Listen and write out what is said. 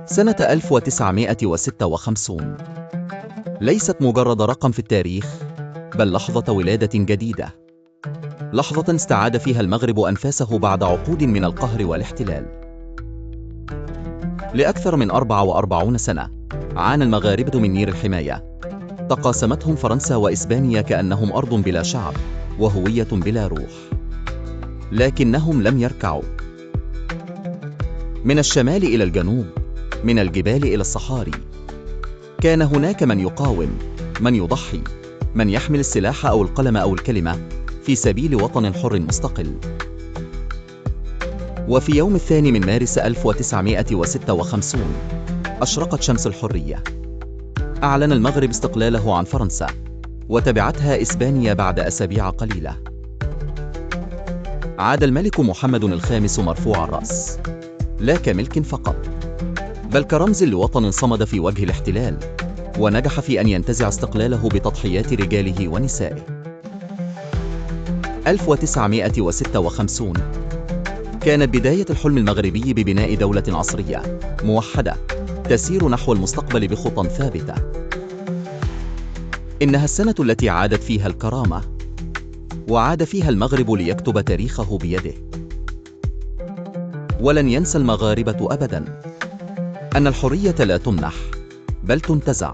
سنة 1956 ليست مجرد رقم في التاريخ، بل لحظة ولادة جديدة، لحظة استعاد فيها المغرب أنفاسه بعد عقود من القهر والاحتلال. لأكثر من 44 سنة عانى المغاربة من نير الحماية، تقاسمتهم فرنسا وإسبانيا كأنهم أرض بلا شعب وهوية بلا روح. لكنهم لم يركعوا. من الشمال إلى الجنوب، من الجبال إلى الصحاري، كان هناك من يقاوم، من يضحي، من يحمل السلاح أو القلم أو الكلمة في سبيل وطن حر مستقل. وفي يوم 2 مارس 1956 أشرقت شمس الحرية. أعلن المغرب استقلاله عن فرنسا، وتبعتها إسبانيا بعد أسابيع قليلة. عاد الملك محمد الخامس مرفوع الرأس، لا كملك فقط، بل كرمز لوطن صمد في وجه الاحتلال، ونجح في أن ينتزع استقلاله بتضحيات رجاله ونسائه. 1956 كانت بداية الحلم المغربي ببناء دولة عصرية موحدة تسير نحو المستقبل بخطى ثابتة. إنها السنة التي عادت فيها الكرامة، وعاد فيها المغرب ليكتب تاريخه بيده. ولن ينسى المغاربة أبداً أن الحرية لا تمنح، بل تنتزع.